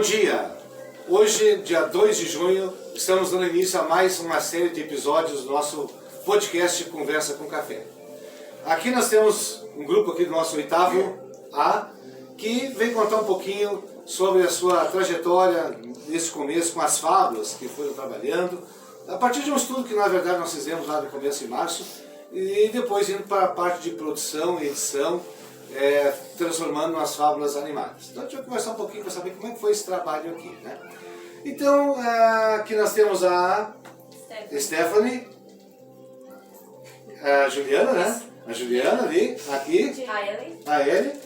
dia! Hoje, dia 2 de junho, estamos dando início a mais uma série de episódios do nosso podcast Conversa com Café. Aqui nós temos um grupo aqui do nosso oitavo A, que vem contar um pouquinho sobre a sua trajetória nesse começo com as fábulas que foram trabalhando, a partir de um estudo que na verdade nós fizemos lá no começo de março, e depois indo para a parte de produção e edição, transformando nas fábulas animadas. Então a gente vai conversar um pouquinho para saber como é que foi esse trabalho aqui, né? Então, aqui nós temos a Stephanie, a Juliana, né? A Juliana ali, aqui, a Ellie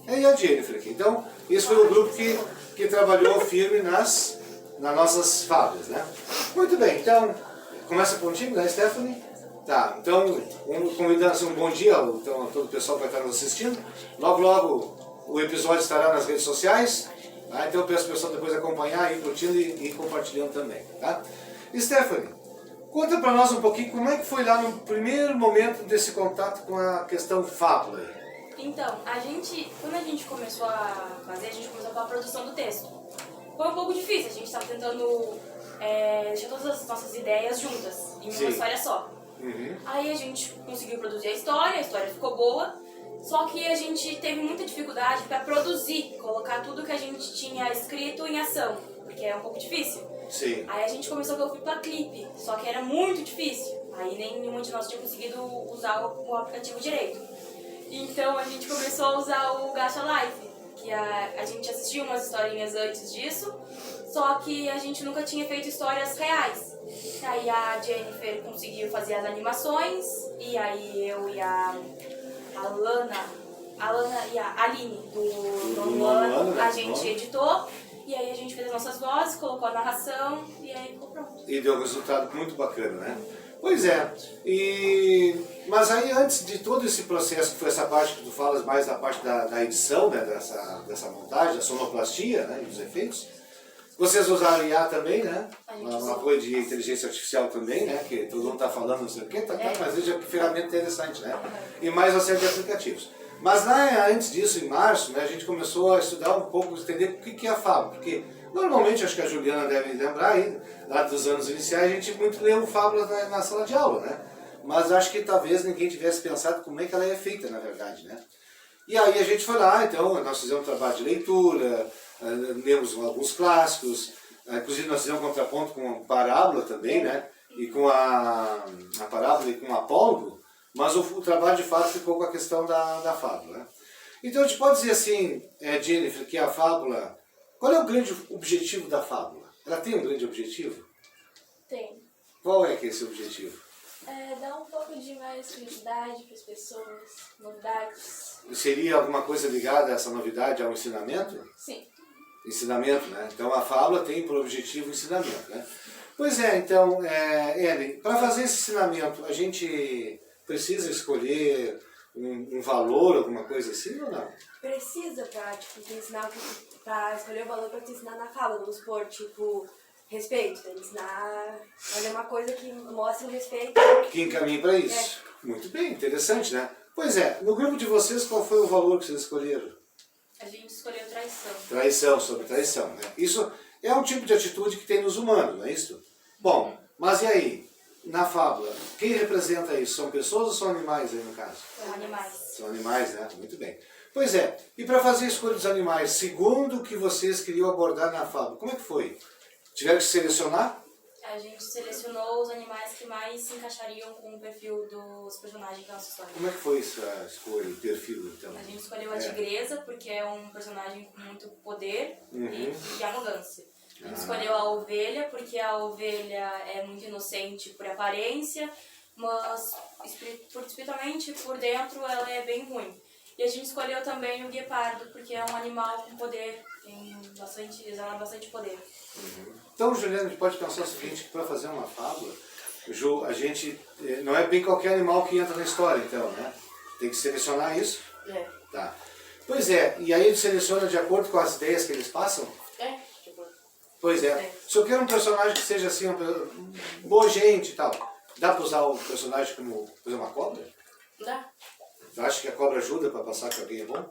e a Jennifer aqui. Então, esse foi o grupo que trabalhou firme nas nossas fábulas, né? Muito bem, então, começa contigo, né, Stephanie? Tá, então, convidando um bom dia então, a todo o pessoal que vai estar nos assistindo. Logo, logo, o episódio estará nas redes sociais. Tá? Então, eu peço ao pessoal depois acompanhar, ir curtindo e compartilhando também. Tá? Stephanie, conta para nós um pouquinho como é que foi lá no primeiro momento desse contato com a questão fábula. Então, quando a gente começou a fazer, a gente começou com a produção do texto. Foi um pouco difícil, a gente estava tentando deixar todas as nossas ideias juntas, em uma história só. Aí a gente conseguiu produzir a história ficou boa, só que a gente teve muita dificuldade para produzir, colocar tudo que a gente tinha escrito em ação, porque é um pouco difícil. Sim. Aí a gente começou a ver o clipe, só que era muito difícil, aí nenhuma de nós tinha conseguido usar o aplicativo direito. Então a gente começou a usar o Gacha Life, que a gente assistiu umas historinhas antes disso, só que a gente nunca tinha feito histórias reais. Aí a Jennifer conseguiu fazer as animações, e aí eu e a Lana e a Aline do nono ano, a gente editou, e aí a gente fez as nossas vozes, colocou a narração, e aí ficou pronto. E deu um resultado muito bacana, né? Pois é, mas aí antes de todo esse processo, que foi essa parte que tu falas mais da parte da edição, né, dessa montagem, da sonoplastia, né, e dos efeitos, vocês usaram IA também, né? Uma coisa de inteligência artificial também, né? Que todo mundo está falando, não sei o quê, mas veja que ferramenta interessante, né? E mais uma série de aplicativos. Mas lá, antes disso, em março, né, a gente começou a estudar um pouco, entender o que é a fábula. Porque normalmente, acho que a Juliana deve lembrar aí, lá dos anos iniciais, a gente muito leu fábula na sala de aula, né? Mas acho que talvez ninguém tivesse pensado como é que ela é feita, na verdade, né? E aí a gente foi lá, então, nós fizemos um trabalho de leitura, lemos alguns clássicos, inclusive nós fizemos um contraponto com a parábola também, né? E com a parábola e com o apólogo, mas o trabalho de fato ficou com a questão da fábula, né? Então a gente pode dizer assim, Jennifer, que a fábula, qual é o grande objetivo da fábula? Ela tem um grande objetivo? Tem. Qual é que é esse objetivo? Dar um pouco de mais curiosidade para as pessoas, novidades. Seria alguma coisa ligada a essa novidade, ao ensinamento? Sim. Ensinamento, né? Então a fábula tem por objetivo o ensinamento, né? Pois é, então, Ellen, para fazer esse ensinamento, a gente precisa escolher um valor, alguma coisa assim ou não? Precisa para te ensinar, para escolher o valor para te ensinar na fábula, vamos supor, respeito, para ensinar a fazer uma coisa que mostre o respeito. Que encaminhe para isso. Muito bem, interessante, né? Pois é, no grupo de vocês, qual foi o valor que vocês escolheram? A gente escolheu traição. Traição, sobre traição, né? Isso é um tipo de atitude que tem nos humanos, não é isso? Bom, mas e aí? Na fábula, quem representa isso? São pessoas ou são animais aí no caso? São animais. São animais, né? Muito bem. Pois é, e para fazer a escolha dos animais, segundo o que vocês queriam abordar na fábula, como é que foi? Tiveram que selecionar? A gente selecionou os animais que mais se encaixariam com o perfil dos personagens da nossa história. Como é que foi essa escolha, o perfil, então? A gente escolheu a tigresa, porque é um personagem com muito poder e arrogância. A gente escolheu a ovelha, porque a ovelha é muito inocente por aparência, mas espiritualmente, por dentro, ela é bem ruim. E a gente escolheu também o guepardo, porque é um animal com poder, exala bastante poder. Então, Juliana, a gente pode pensar o seguinte, que para fazer uma fábula, Ju, a gente, não é bem qualquer animal que entra na história, então, né? Tem que selecionar isso? Tá. Pois é, e aí ele seleciona de acordo com as ideias que eles passam? Pois é. Se eu quero um personagem que seja assim, boa gente e tal, dá para usar o personagem como, por exemplo, uma cobra? Dá. Você acha que a cobra ajuda para passar que alguém é bom?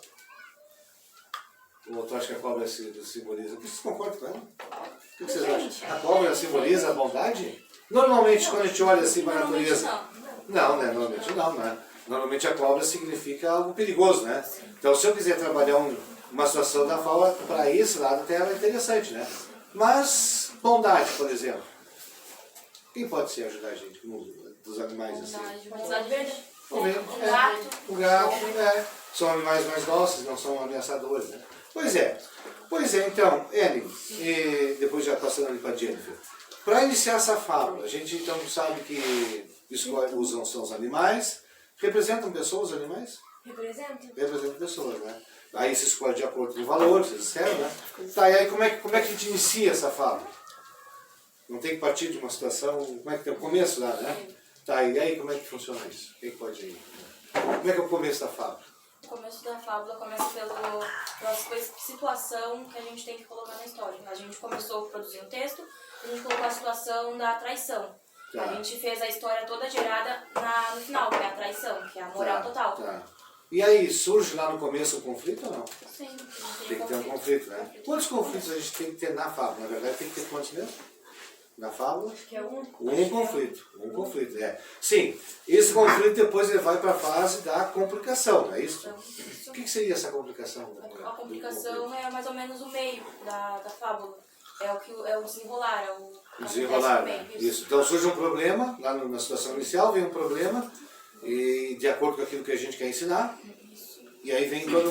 Ou tu acha que a cobra simboliza? O que vocês concordam com ela? O que vocês acham? A cobra simboliza a bondade? Normalmente, quando a gente olha assim para a natureza... Não, né? Normalmente não, né? Normalmente a cobra significa algo perigoso, né? Então, se eu quiser trabalhar uma situação da fauna, para esse lado até ela é interessante, né? Mas, bondade, por exemplo. Quem pode ser ajudar a gente dos animais assim? Bondade verde. Vamos ver. Um gato. O gato, são animais mais dóceis, não são ameaçadores, né? Pois é, então, Ellen, e depois já passando ali para Jennifer. Para iniciar essa fábula, a gente então sabe que usam são os animais. Representam pessoas, os animais? Representam pessoas, né? Aí se escolhe de acordo com o valor, vocês disseram, né? Tá, e aí como é que a gente inicia essa fábula? Não tem que partir de uma situação, como é que tem o começo lá, né? Tá, e aí como é que funciona isso? Quem pode ir? Como é que é o começo da fábula? O começo da fábula começa pela situação que a gente tem que colocar na história. A gente começou produzindo um texto, a gente colocou a situação da traição. Tá. A gente fez a história toda gerada no final, que é a traição, que é a moral total. Tá. E aí, surge lá no começo um conflito ou não? Sim. Tem que ter um conflito, né? Quantos conflitos a gente tem que ter na fábula? Na verdade, tem que ter quantos mesmo? Na fábula? Acho que é um. Um conflito, é. Sim, esse conflito depois ele vai para a fase da complicação, não é isso? O que seria essa complicação? A complicação é mais ou menos o meio da fábula. É o desenrolar, é o Desenrolar, né? Isso. Então surge um problema, lá na situação inicial vem um problema, e de acordo com aquilo que a gente quer ensinar, e aí vem toda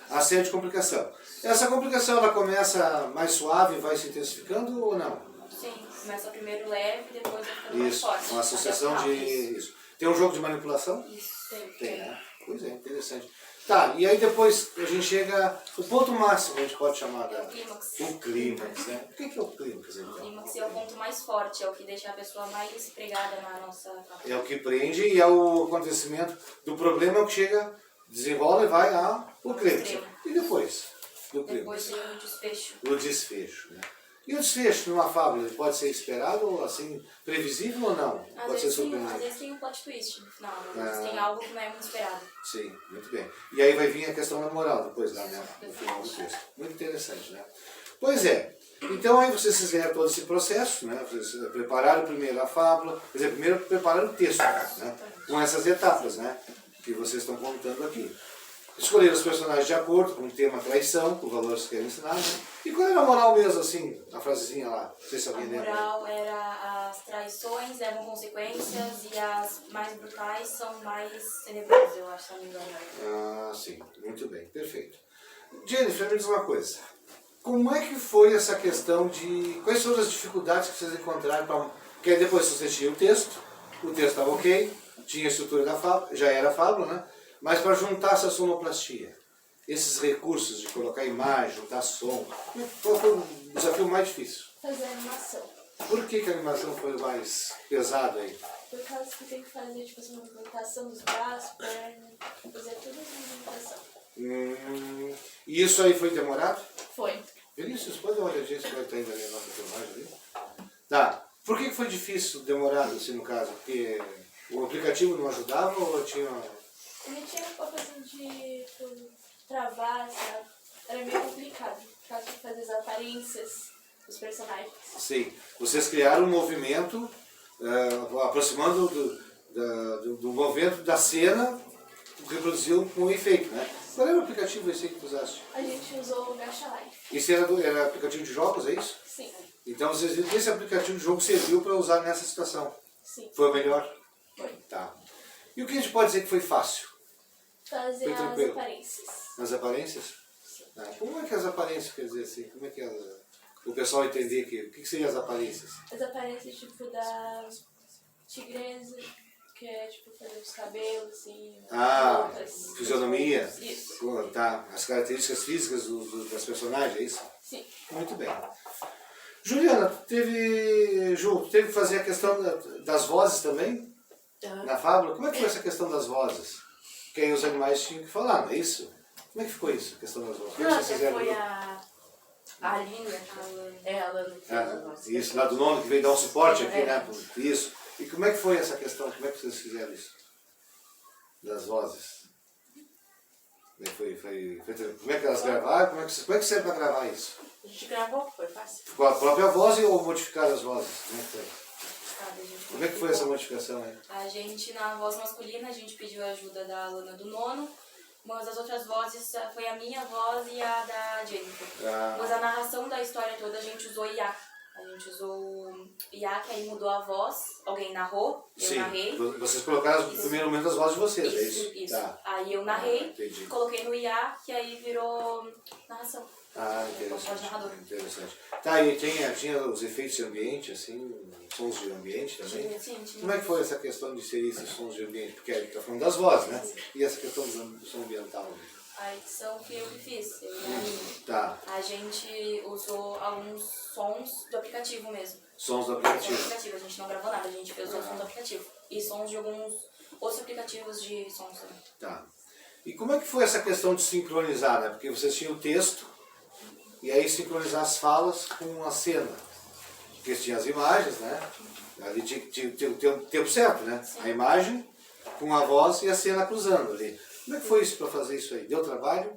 a série de complicação. Essa complicação ela começa mais suave e vai se intensificando ou não? Sim, começa primeiro leve e depois vai ficando mais Isso, forte. uma associação de... Isso. Tem um jogo de manipulação? Isso, Tem, né? Pois é, interessante. Tá, e aí depois a gente chega... O ponto máximo a gente pode chamar É o clímax. O clímax, né? O que é o clímax, O então? clímax é o ponto mais forte, é o que deixa a pessoa mais pregada na nossa fábula. É o que prende e é o acontecimento do problema que chega, desenrola e vai ao clímax. E depois do Depois clímax? tem o desfecho. O desfecho, né? E o desfecho numa fábula ele pode ser esperado ou assim, previsível ou não? Pode ser Às surpreendente? vezes tem um plot twist no final, às vezes tem algo que não é muito esperado. Sim, muito bem. E aí vai vir a questão da moral depois lá, né? No final do texto. Muito interessante, né? Pois é. Então aí vocês fizeram todo esse processo, né? Vocês prepararam primeiro a fábula, quer dizer, primeiro prepararam o texto, né? Com essas etapas, né? Que vocês estão contando aqui. Escolheram os personagens de acordo com o tema traição, com o valor que vocês querem ensinar, né? E qual era a moral mesmo, assim, a frasezinha lá? Não sei se A alguém lembra. moral era as traições levam consequências e as mais brutais são mais tenebrosas, eu acho, se não me engano. Ah, sim. Muito bem. Perfeito. Jennifer, me diz uma coisa. Como é que foi essa questão de... Quais foram as dificuldades que vocês encontraram para... Porque aí depois vocês tinham o texto estava ok, tinha a estrutura da fábula, já era a fábula, né? Mas para juntar essa sonoplastia, esses recursos de colocar imagem, juntar som, qual foi o desafio mais difícil? Fazer animação. Por que a animação foi o mais pesado aí? Por causa que tem que fazer, tipo assim, uma movimentação dos braços, pernas, fazer toda essa movimentação. E isso aí foi demorado? Foi. Vinícius, pode dar uma olhadinha se vai estar ainda ali a nossa filmagem ali? Tá. Por que foi difícil, demorado assim no caso? Porque o aplicativo não ajudava ou tinha... Ele tinha um pouco assim de tipo, travar, sabe? Era meio complicado, por causa de fazer as aparências dos personagens. Sim. Vocês criaram um movimento aproximando do movimento da cena, reproduziu com um efeito, né? Qual era o aplicativo esse que tu usaste? A gente usou o Gacha Life. Isso era aplicativo de jogos, é isso? Sim. Então vocês viram que esse aplicativo de jogo serviu para usar nessa situação. Sim. Foi o melhor? Foi. Tá. E o que a gente pode dizer que foi fácil? Fazer Foi as tranquilo. aparências. As aparências? Ah, como é que as aparências, quer dizer assim, como é que o pessoal entender o que seriam as aparências? As aparências tipo da tigresa, que é tipo fazer os cabelos, assim, outras. Fisionomia? Isso. Tá. As características físicas das personagens, é isso? Sim. Muito bem. Juliana, tu teve que fazer a questão das vozes também? Na fábula? Como é que foi essa questão das vozes? Que aí os animais tinham que falar, não é isso? Como é que ficou isso, a questão das vozes? Como é que vocês fizeram? Foi a Aline, ela não fez Isso, lá do nome que veio dar um suporte aqui, né? Isso. E como é que foi essa questão? Como é que vocês fizeram isso? Das vozes? Como é que elas gravaram? Como é que serve para gravar isso? A gente gravou, foi fácil. Com a própria voz ou modificar as vozes? Como é que foi? Sabe, a gente Como é que foi essa modificação aí? A gente, na voz masculina, a gente pediu a ajuda da Lana do Nono, mas as outras vozes foi a minha voz e a da Jennifer. Mas a narração da história toda a gente usou IA. A gente usou IA, que aí mudou a voz, alguém narrou, eu narrei. Vocês colocaram no primeiro momento as vozes de vocês, é isso? Isso. Tá. Aí eu narrei, Entendi. coloquei no IA, que aí virou narração. Interessante. Interessante. Tá, e tinha os efeitos de ambiente, assim, sons de ambiente também? Tinha. Como é que foi essa questão de inserir esses sons de ambiente? Porque a gente está falando das vozes, né? E essa questão do som ambiental? A edição fui eu que fiz, eu e a Aline. Tá. A gente usou alguns sons do aplicativo mesmo. Sons do Sons aplicativo. do aplicativo, a gente não gravou nada, a gente fez os sons do aplicativo. E sons de alguns outros aplicativos de sons também. Tá. E como é que foi essa questão de sincronizar, né? Porque vocês tinham o texto, e aí sincronizar as falas com a cena. Porque tinha as imagens, né? Ali tinha o tempo certo, né? Sim. A imagem com a voz e a cena cruzando ali. Como é que foi isso para fazer isso aí? Deu trabalho?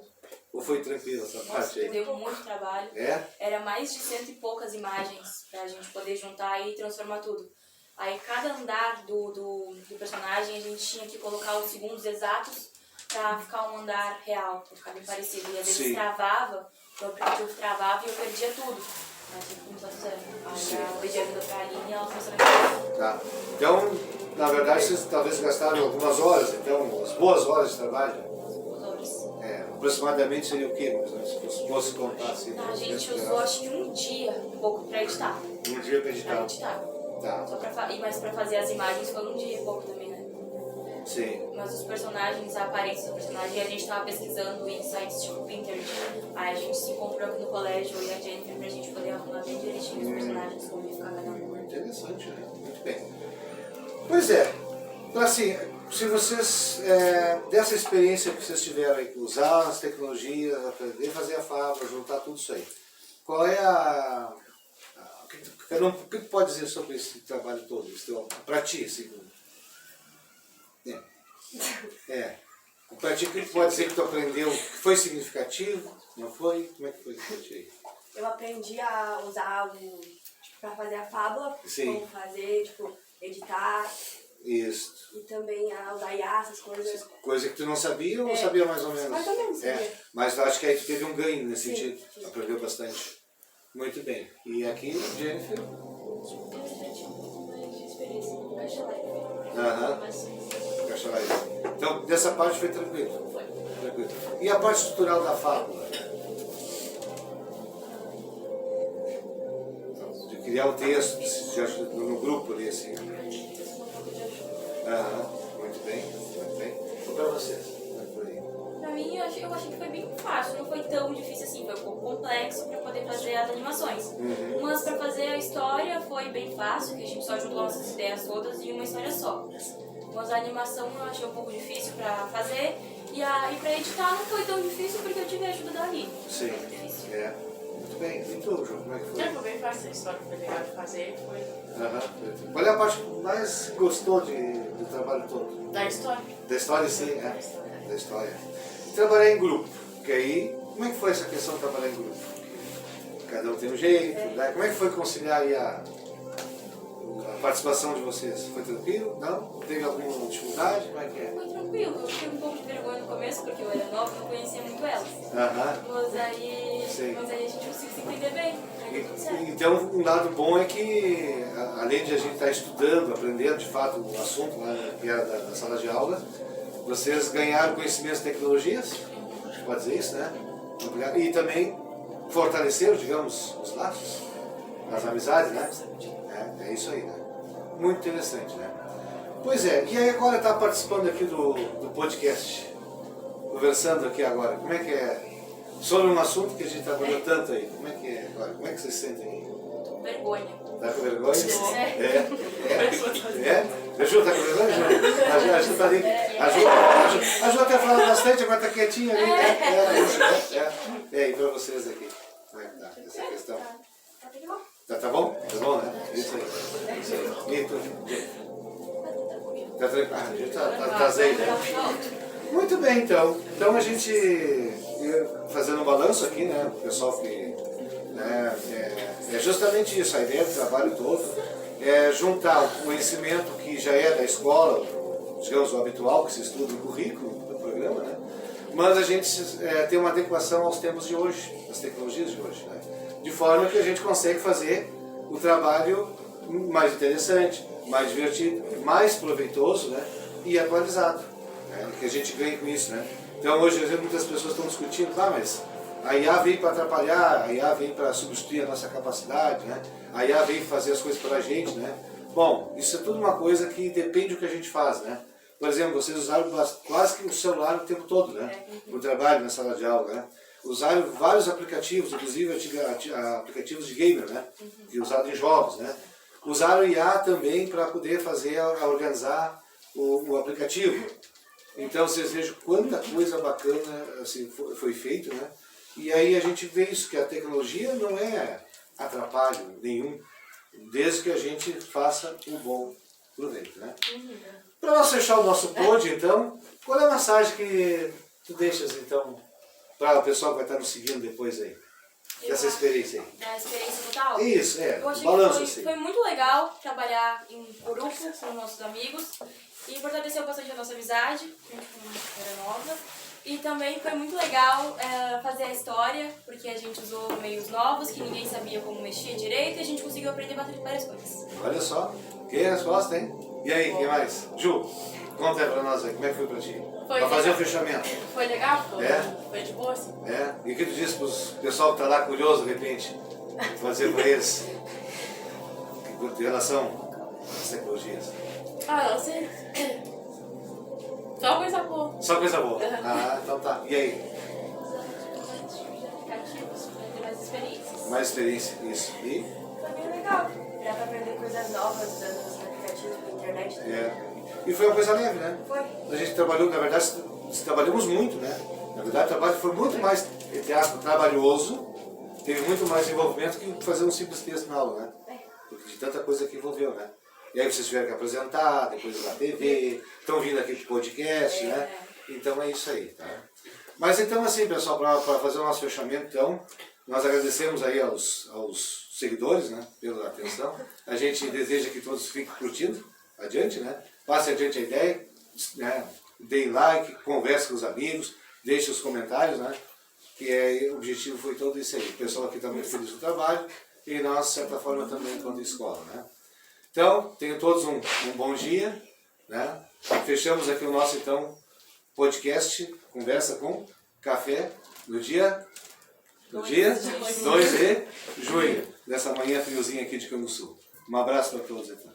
Ou foi tranquilo essa Nossa, parte aí? deu muito trabalho. É? Era mais de 100 e poucas imagens pra gente poder juntar e transformar tudo. Aí cada andar do personagem a gente tinha que colocar os segundos exatos pra ficar um andar real, pra ficar bem parecido. E às vezes Sim. travava, o aplicativo travava e eu perdia tudo. Aí tinha que começar do zero. Aí eu pedi ajuda pra Aline e ela começou a gravar. Tá. Então, na verdade, vocês talvez gastaram algumas horas, então, umas boas horas de trabalho. Aproximadamente seria o quê? Se fosse contar assim. A gente usou acho que um dia, um pouco pra editar. Um dia para editar. Pra editar. Tá. Só mas pra fazer as imagens foi um dia e pouco também, né? Sim. Mas os personagens, a aparência do personagem, a gente tava pesquisando em sites tipo Pinterest. Aí a gente se encontrou aqui no colégio, eu e a Jennifer, pra gente poder arrumar bem direitinho os personagens, como ia ficar cada um. Interessante, né? Muito bem. Pois é. Então, assim, se vocês, dessa experiência que vocês tiveram aí, usar as tecnologias, aprender a fazer a fábrica, juntar tudo isso aí, qual é o que tu pode dizer sobre esse trabalho todo? Para ti, assim. Para ti, o que tu pode dizer que tu aprendeu? Que foi significativo? Não foi? Como é que foi para ti aí? Eu aprendi a usar pra fazer a fábula, Sim. como fazer, tipo, editar. Isso. E também a usar IA, essas coisas. Coisa que tu não sabia ou sabia mais ou menos? Mais ou menos, sabia. Mas eu acho que aí tu teve um ganho nesse Sim, sentido. sim. Aprendeu bastante. Muito bem. E aqui, Jennifer? Eu já tinha um pouco mais de experiência com Caixa Live. Aham. Caixa Live. Então, dessa parte foi tranquilo? Foi. Tranquilo. E a parte estrutural da fábula? De criar o texto, no grupo ali, assim. Muito bem, muito bem. E para vocês? Como é que foi? Pra mim, eu achei que foi bem fácil, não foi tão difícil assim, foi um pouco complexo pra poder fazer as animações. Mas pra fazer a história foi bem fácil, que a gente só juntou nossas ideias todas em uma história só. Mas a animação eu achei um pouco difícil pra fazer, e pra editar não foi tão difícil porque eu tive a ajuda da Aline. Sim, Foi difícil. Muito bem. E tu, João, como é que foi? Foi bem fácil, a história foi legal de fazer, foi Qual é a parte que mais gostou do trabalho todo? da história. Da história, sim, Da história. Da história. E trabalhar em grupo, porque aí, como é que foi essa questão de trabalhar em grupo? Cada um tem um jeito, né? Como é que foi conciliar aí a participação de vocês? Foi tranquilo? Não? Teve alguma dificuldade? Como é que é? Foi tranquilo, eu tive um pouco de vergonha no começo porque eu era nova e não conhecia muito elas. Mas aí a gente conseguiu se entender bem, aí deu tudo certo. Então, um lado bom é que, além de a gente estar estudando, aprendendo de fato o assunto lá, que era da sala de aula, vocês ganharam conhecimentos de tecnologias, pode dizer isso, né? E também fortaleceram, digamos, os laços, as amizades, né? É isso aí, né? Muito interessante, né? Pois é, e aí agora está participando aqui do podcast, conversando aqui agora, como é que é? Sobre um assunto que a gente trabalhou tanto aí, como é que é agora? Como é que vocês se sentem aí? Tô com vergonha. Tá com vergonha? É. A Ju tá com vergonha, Ju? A Ju tá ali. A Ju até fala bastante, agora tá quietinha ali. E pra vocês aqui, como é que tá essa questão? Tá bom? Tá bom, né? Isso aí. E tu, Gente? Tá tranquilo? A gente tá azeite, né? Muito bem, então. Então a gente, fazendo um balanço aqui, né, o pessoal que... Né, é justamente isso, a ideia do trabalho todo é juntar o conhecimento que já é da escola, digamos, o habitual que se estuda no currículo do programa, né? Mas a gente tem uma adequação aos tempos de hoje, às tecnologias de hoje, né? De forma que a gente consegue fazer o trabalho mais interessante, mais divertido, mais proveitoso, né? E atualizado, né? Que a gente ganha com isso, né? Então hoje, por exemplo, muitas pessoas estão discutindo, mas a IA veio para atrapalhar, a IA veio para substituir a nossa capacidade, né? A IA veio fazer as coisas para a gente, né? Bom, isso é tudo uma coisa que depende do que a gente faz, né? Por exemplo, vocês usaram quase que o celular o tempo todo, né? No trabalho, na sala de aula, né? Usaram vários aplicativos, inclusive aplicativos de gamer, né? Que usaram em jogos, né? Usaram IA também para poder organizar o aplicativo. Então vocês vejam quanta coisa bacana assim, foi feito, né? E aí a gente vê isso, que a tecnologia não é atrapalho nenhum, desde que a gente faça um bom proveito, né? Para nós fechar o nosso pod, então, qual é a mensagem que tu deixas, então, para o pessoal que vai estar nos seguindo depois aí? Dessa experiência aí. Da experiência total? Isso, Eu achei balanço que assim. foi muito legal trabalhar em grupo com nossos amigos e fortaleceu bastante a nossa amizade, que a gente era nova. E também foi muito legal fazer a história, porque a gente usou meios novos, que ninguém sabia como mexer direito, e a gente conseguiu aprender várias coisas. Olha só, que resposta, hein? E aí, quem mais? Ju, conta aí pra nós aí, como é que foi pra ti? Pra fazer o fechamento. Foi legal? Foi de boa, sim. E o que tu disse pro pessoal que tá lá curioso, de repente? Fazer pra eles? Em relação às tecnologias. Não sei. Só coisa boa. Só coisa boa. Então tá. E aí? Aplicativos para ter mais experiências. Mais experiência, isso. E? Foi bem legal. Dá pra aprender coisas novas usando os aplicativos da internet. E foi uma coisa leve, né? Foi. A gente trabalhou, na verdade, trabalhamos muito, né? Na verdade, o trabalho foi muito mais, entre aspas, trabalhoso, teve muito mais envolvimento que fazer um simples texto na aula, né? Porque de tanta coisa que envolveu, né? E aí vocês tiveram que apresentar, depois na TV, estão vindo aqui pro podcast, né? Então é isso aí, tá? Mas então assim, pessoal, para fazer o nosso fechamento, então, nós agradecemos aí aos seguidores, né? Pela atenção. A gente deseja que todos fiquem curtindo, adiante, né? Passe adiante a ideia, né? Deem like, converse com os amigos, deixe os comentários, né? Que o objetivo foi todo isso aí. O pessoal aqui também feliz do trabalho e nós, de certa forma, também enquanto escola, né? Então, tenham todos um bom dia, né? Fechamos aqui o nosso, então, podcast, Conversa com Café, no dia 2 de junho, nessa manhã friozinha aqui de Canguçu. Um abraço para todos, então.